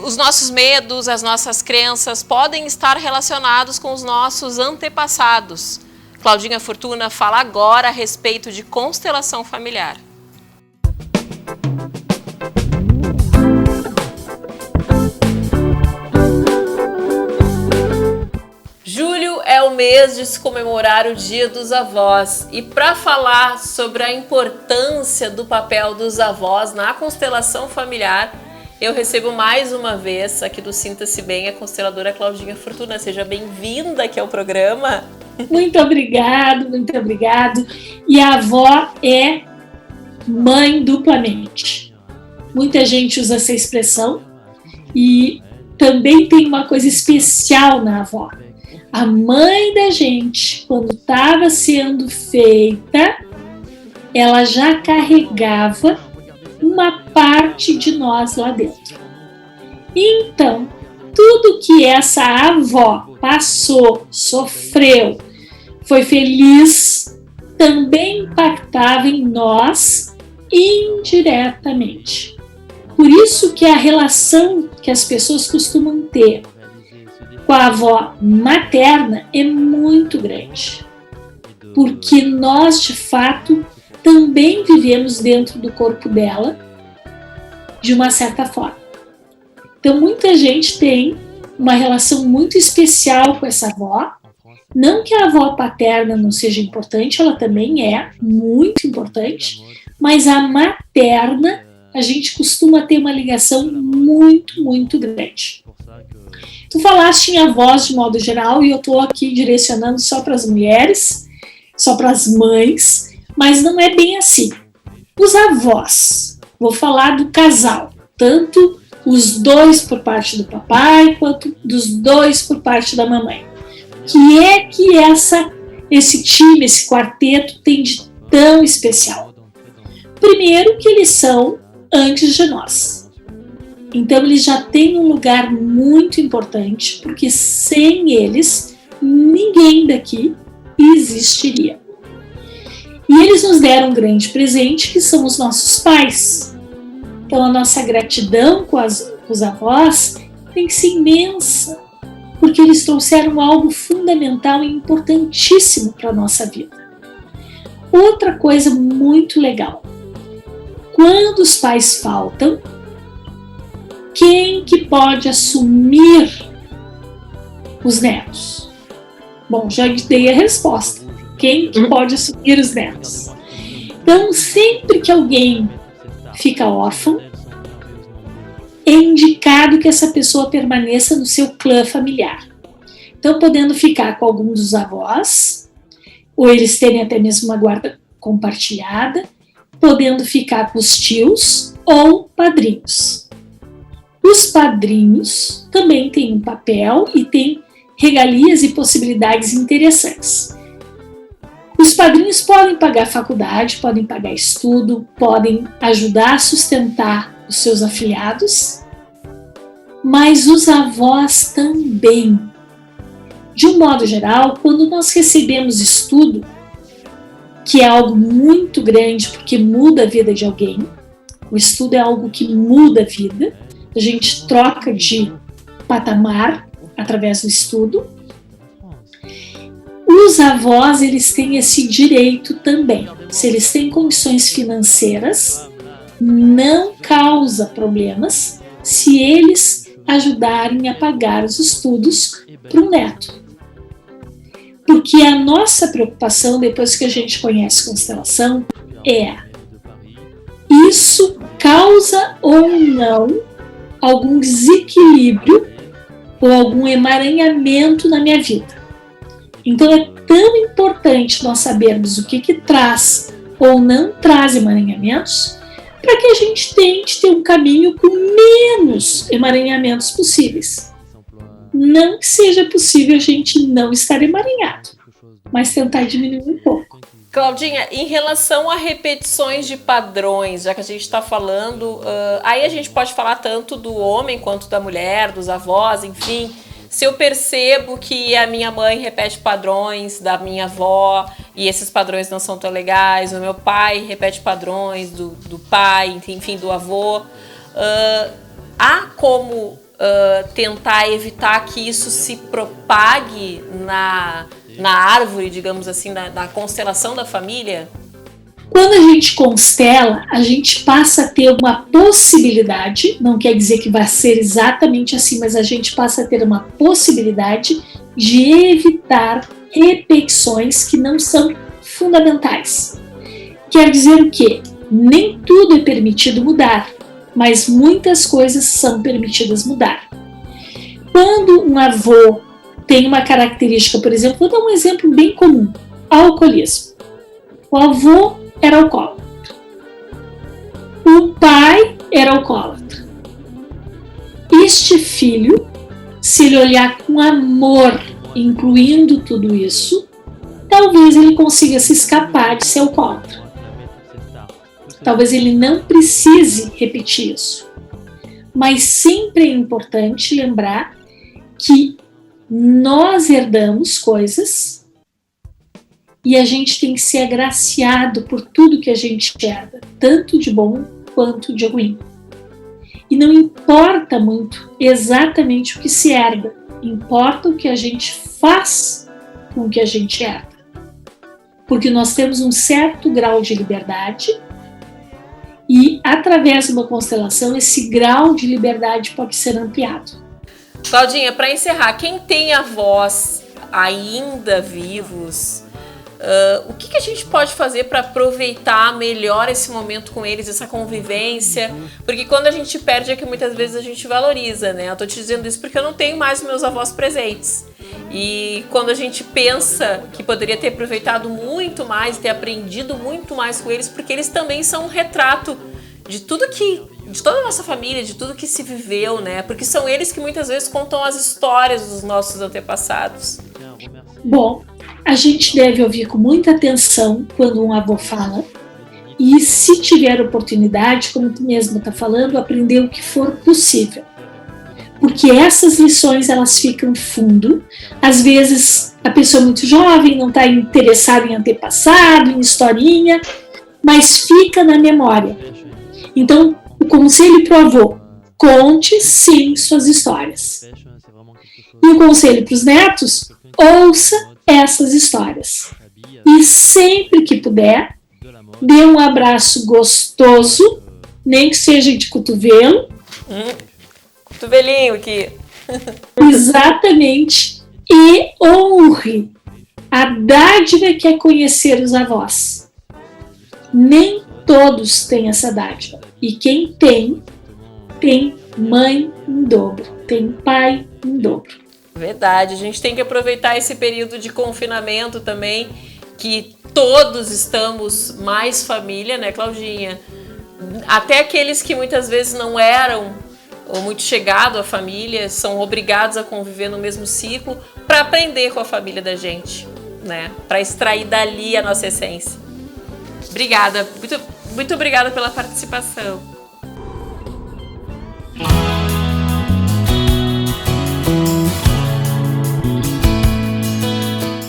os nossos medos, as nossas crenças podem estar relacionados com os nossos antepassados. Claudinha Fortuna fala agora a respeito de constelação familiar. Julho é o mês de se comemorar o Dia dos Avós, e para falar sobre a importância do papel dos avós na constelação familiar, eu recebo mais uma vez aqui do Sinta-se Bem a consteladora Claudinha Fortuna. Seja bem-vinda aqui ao programa. Muito obrigado, muito obrigado. E a avó é mãe duplamente. Muita gente usa essa expressão e também tem uma coisa especial na avó. A mãe da gente, quando estava sendo feita, ela já carregava uma parte de nós lá dentro. Então, tudo que essa avó passou, sofreu, foi feliz, também impactava em nós indiretamente. Por isso que a relação que as pessoas costumam ter com a avó materna é muito grande, porque nós, de fato, também vivemos dentro do corpo dela de uma certa forma. Então, muita gente tem uma relação muito especial com essa avó. Não que a avó paterna não seja importante, ela também é muito importante, mas a materna, a gente costuma ter uma ligação muito, muito grande. Tu falaste em avós de modo geral e eu estou aqui direcionando só para as mulheres, só para as mães, mas não é bem assim. Os avós, vou falar do casal, tanto os dois por parte do papai quanto dos dois por parte da mamãe. O que esse time, esse quarteto tem de tão especial? Primeiro que eles são antes de nós. Então eles já têm um lugar muito importante, porque sem eles, ninguém daqui existiria. E eles nos deram um grande presente, que são os nossos pais. Então a nossa gratidão com os avós tem que ser imensa, porque eles trouxeram algo fundamental e importantíssimo para a nossa vida. Outra coisa muito legal, quando os pais faltam, quem que pode assumir os netos? Bom, já dei a resposta. Quem que pode assumir os netos? Então, sempre que alguém fica órfão, é indicado que essa pessoa permaneça no seu clã familiar. Então, podendo ficar com algum dos avós, ou eles terem até mesmo uma guarda compartilhada, podendo ficar com os tios ou padrinhos. Os padrinhos também têm um papel e têm regalias e possibilidades interessantes. Os padrinhos podem pagar faculdade, podem pagar estudo, podem ajudar a sustentar os seus afilhados, mas os avós também. De um modo geral, quando nós recebemos estudo, que é algo muito grande porque muda a vida de alguém, o estudo é algo que muda a vida, a gente troca de patamar através do estudo. Os avós, eles têm esse direito também. Se eles têm condições financeiras, não causa problemas se eles ajudarem a pagar os estudos para o neto. Porque a nossa preocupação, depois que a gente conhece constelação, é: isso causa ou não algum desequilíbrio ou algum emaranhamento na minha vida. Então é tão importante nós sabermos o que traz ou não traz emaranhamentos, para que a gente tente ter um caminho com menos emaranhamentos possíveis. Não que seja possível a gente não estar emaranhado, mas tentar diminuir um pouco. Claudinha, em relação a repetições de padrões, já que a gente está falando, aí a gente pode falar tanto do homem quanto da mulher, dos avós, enfim. Se eu percebo que a minha mãe repete padrões da minha avó e esses padrões não são tão legais, o meu pai repete padrões do pai, enfim, do avô, há como tentar evitar que isso se propague na árvore, digamos assim, na constelação da família? Quando a gente constela, a gente passa a ter uma possibilidade, não quer dizer que vai ser exatamente assim, mas a gente passa a ter uma possibilidade de evitar repetições que não são fundamentais. Quer dizer o quê? Nem tudo é permitido mudar, mas muitas coisas são permitidas mudar. Quando um avô tem uma característica, por exemplo, vou dar um exemplo bem comum, alcoolismo. O avô era alcoólatra. O pai era alcoólatra. Este filho, se ele olhar com amor, incluindo tudo isso, talvez ele consiga se escapar de ser alcoólatra. Talvez ele não precise repetir isso. Mas sempre é importante lembrar que nós herdamos coisas e a gente tem que ser agraciado por tudo que a gente herda, tanto de bom quanto de ruim. E não importa muito exatamente o que se herda, importa o que a gente faz com o que a gente herda. Porque nós temos um certo grau de liberdade e, através de uma constelação, esse grau de liberdade pode ser ampliado. Claudinha, para encerrar, quem tem avós ainda vivos, o que a gente pode fazer para aproveitar melhor esse momento com eles, essa convivência? Porque quando a gente perde é que muitas vezes a gente valoriza, né? Eu tô te dizendo isso porque eu não tenho mais meus avós presentes. E quando a gente pensa que poderia ter aproveitado muito mais, ter aprendido muito mais com eles, porque eles também são um retrato de tudo de toda a nossa família, de tudo que se viveu, né? Porque são eles que muitas vezes contam as histórias dos nossos antepassados. Bom, a gente deve ouvir com muita atenção quando um avô fala e, se tiver oportunidade, como tu mesmo está falando, aprender o que for possível. Porque essas lições, elas ficam fundo. Às vezes, a pessoa é muito jovem, não está interessada em antepassado, em historinha, mas fica na memória. Então, o conselho para o avô: conte sim suas histórias. E o conselho para os netos: ouça essas histórias. E sempre que puder, dê um abraço gostoso, nem que seja de cotovelo. Cotovelinho aqui. Exatamente. E honre a dádiva que é conhecer os avós. Nem todos têm essa dádiva. E quem tem, tem mãe em dobro, tem pai em dobro. Verdade, a gente tem que aproveitar esse período de confinamento também, que todos estamos mais família, né, Claudinha? Até aqueles que muitas vezes não eram ou muito chegados à família, são obrigados a conviver no mesmo ciclo para aprender com a família da gente, né? Para extrair dali a nossa essência. Obrigada, muito obrigada pela participação.